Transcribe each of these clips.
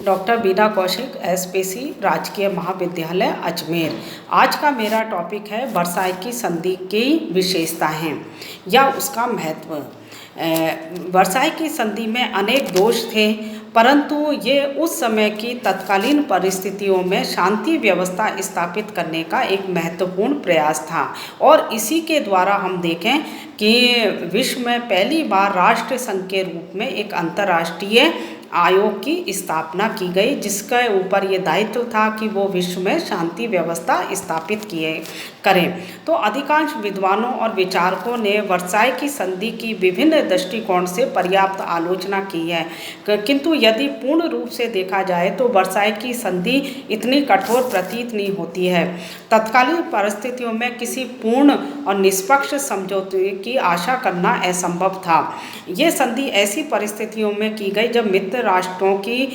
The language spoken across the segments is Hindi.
डॉक्टर बीना कौशिक, एसपीसी राजकीय महाविद्यालय अजमेर। आज का मेरा टॉपिक है वर्साई की संधि की विशेषताएं या उसका महत्व। वर्साई की संधि में अनेक दोष थे, परंतु ये उस समय की तत्कालीन परिस्थितियों में शांति व्यवस्था स्थापित करने का एक महत्वपूर्ण प्रयास था। और इसी के द्वारा हम देखें कि विश्व में पहली बार राष्ट्र संघ के रूप में एक अंतर्राष्ट्रीय आयोग की स्थापना की गई, जिसके ऊपर ये दायित्व था कि वो विश्व में शांति व्यवस्था स्थापित करें। तो अधिकांश विद्वानों और विचारकों ने वर्साई की संधि की विभिन्न दृष्टिकोण से पर्याप्त आलोचना की है, किंतु यदि पूर्ण रूप से देखा जाए तो वर्साई की संधि इतनी कठोर प्रतीत नहीं होती है। तत्कालीन परिस्थितियों में किसी पूर्ण और निष्पक्ष समझौते की आशा करना असंभव था। ये संधि ऐसी परिस्थितियों में की गई जब मित्र राष्ट्रों की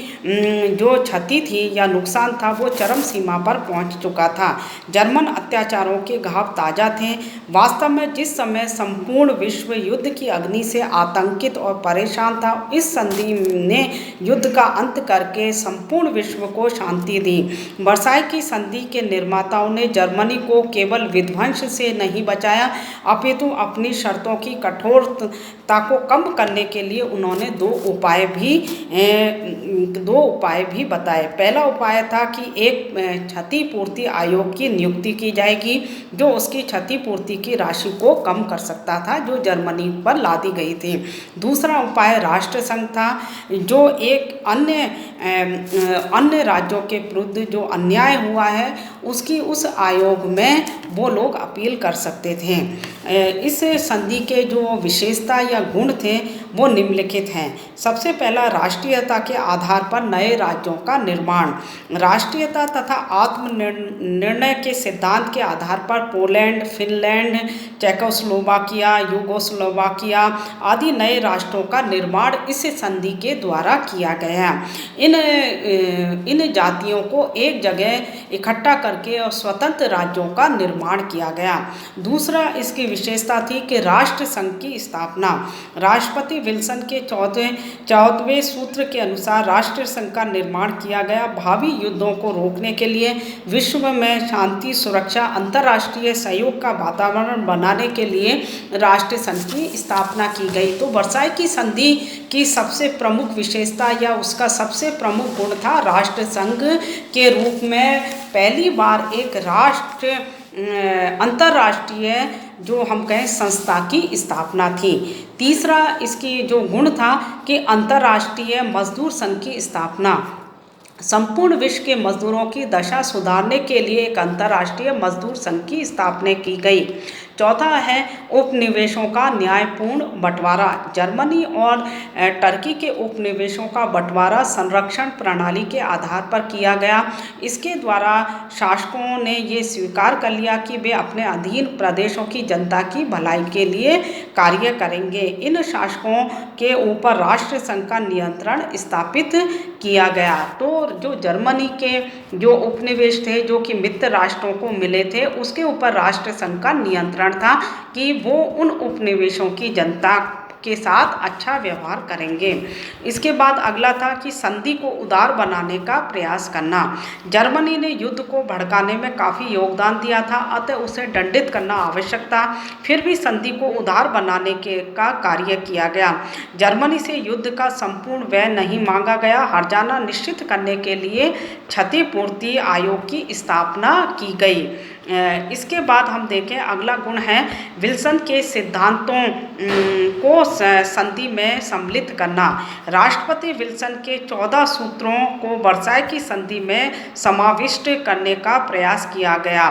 जो क्षति थी या नुकसान था वो चरम सीमा पर पहुंच चुका था। जर्मन अत्याचारों के घाव ताज़ा थे। वास्तव में जिस समय संपूर्ण विश्व युद्ध की अग्नि से आतंकित और परेशान था, इस संधि ने युद्ध का अंत करके संपूर्ण विश्व को शांति दी। वर्साई की संधि के निर्माताओं ने जर्मनी को केवल विध्वंस से नहीं बचाया, अपितु अपनी शर्तों की कठोरता को कम करने के लिए उन्होंने दो उपाय भी बताए। पहला उपाय था कि एक क्षतिपूर्ति आयोग की नियुक्ति की जाएगी, जो उसकी क्षतिपूर्ति की राशि को कम कर सकता था जो जर्मनी पर लादी गई थी। दूसरा उपाय राष्ट्र संघ था, जो एक अन्य राज्यों के विरुद्ध जो अन्याय हुआ है उसकी उस आयोग में वो लोग अपील कर सकते थे। इस संधि के जो विशेषता या गुण थे वो निम्नलिखित हैं। सबसे पहला, राष्ट्रीयता के आधार पर नए राज्यों का निर्माण। राष्ट्रीयता तथा आत्मनिर्णय के सिद्धांत के आधार पर पोलैंड, फिनलैंड, चेकोस्लोवाकिया, यूगोस्लोवाकिया आदि नए राष्ट्रों का निर्माण इस संधि के द्वारा किया गया। इन जातियों को एक जगह इकट्ठा करके और स्वतंत्र राज्यों का निर्माण किया गया। दूसरा, इसकी विशेषता थी कि राष्ट्र संघ की स्थापना। राष्ट्रपति विल्सन के 14वें सूत्र के अनुसार राष्ट्र संघ का निर्माण किया गया। भावी युद्धों को रोकने के लिए, विश्व में शांति, सुरक्षा, अंतर्राष्ट्रीय सहयोग का वातावरण बनाने के लिए राष्ट्र संघ की स्थापना की गई। तो वर्साई की संधि की सबसे प्रमुख विशेषता या उसका सबसे प्रमुख गुण था राष्ट्र संघ के रूप में पहली बार एक अंतर्राष्ट्रीय जो हम कहें संस्था की स्थापना थी। तीसरा, इसकी जो गुण था कि अंतर्राष्ट्रीय मजदूर संघ की स्थापना। संपूर्ण विश्व के मजदूरों की दशा सुधारने के लिए एक अंतर्राष्ट्रीय मजदूर संघ की स्थापना की गई। चौथा है उपनिवेशों का न्यायपूर्ण बंटवारा। जर्मनी और टर्की के उपनिवेशों का बंटवारा संरक्षण प्रणाली के आधार पर किया गया। इसके द्वारा शासकों ने ये स्वीकार कर लिया कि वे अपने अधीन प्रदेशों की जनता की भलाई के लिए कार्य करेंगे। इन शासकों के ऊपर राष्ट्र संघ का नियंत्रण स्थापित किया गया। तो जो जर्मनी के जो उपनिवेश थे जो कि मित्र राष्ट्रों को मिले थे, उसके ऊपर राष्ट्र संघ का नियंत्रण था कि वो उन उपनिवेशों की जनता के साथ अच्छा व्यवहार करेंगे। इसके बाद अगला था कि संधि को उदार बनाने का प्रयास करना। जर्मनी ने युद्ध को भड़काने में काफ़ी योगदान दिया था, अतः उसे दंडित करना आवश्यक था। फिर भी संधि को उदार बनाने का कार्य किया गया। जर्मनी से युद्ध का संपूर्ण व्यय नहीं मांगा गया। हर्जाना निश्चित करने के लिए क्षतिपूर्ति आयोग की स्थापना की गई। इसके बाद हम देखें, अगला गुण है विल्सन के सिद्धांतों को संधि में सम्मिलित करना। राष्ट्रपति विल्सन के 14 सूत्रों को वर्साई की संधि में समाविष्ट करने का प्रयास किया गया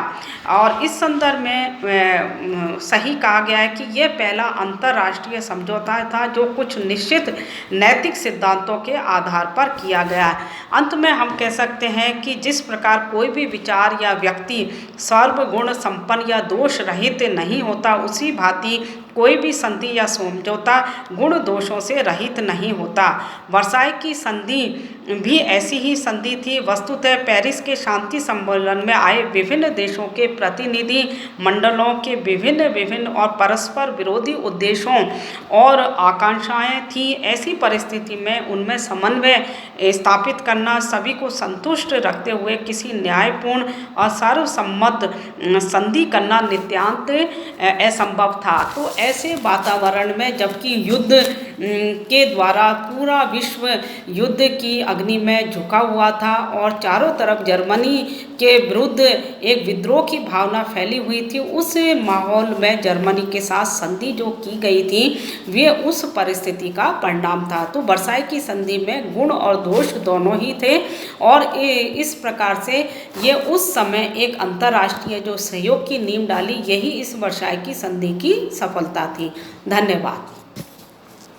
और इस संदर्भ में सही कहा गया है कि यह पहला अंतर्राष्ट्रीय समझौता था जो कुछ निश्चित नैतिक सिद्धांतों के आधार पर किया गया। अंत में हम कह सकते हैं कि जिस प्रकार कोई भी विचार या व्यक्ति सर्वगुण संपन्न या दोष रहित नहीं होता, उसी भांति कोई भी संधि या समझौता गुण दोषों से रहित नहीं होता। वर्साई की संधि भी ऐसी ही संधि थी। वस्तुतः पेरिस के शांति सम्मेलन में आए विभिन्न देशों के प्रतिनिधि मंडलों के विभिन्न और परस्पर विरोधी उद्देश्यों और आकांक्षाएं थी। ऐसी परिस्थिति में उनमें समन्वय स्थापित करना, सभी को संतुष्ट रखते हुए किसी न्यायपूर्ण और सर्वसम्मत संधि करना नितांत असंभव था। तो ऐसे वातावरण में जबकि युद्ध के द्वारा पूरा विश्व युद्ध की अग्नि में झुका हुआ था और चारों तरफ जर्मनी के विरुद्ध एक विद्रोह की भावना फैली हुई थी, उस माहौल में जर्मनी के साथ संधि जो की गई थी वे उस परिस्थिति का परिणाम था। तो वर्साई की संधि में गुण और दोष दोनों ही थे और इस प्रकार से ये उस समय एक अंतर्राष्ट्रीय जो सहयोग की नींव डाली, यही इस वर्साई की संधि की सफलता थी। धन्यवाद।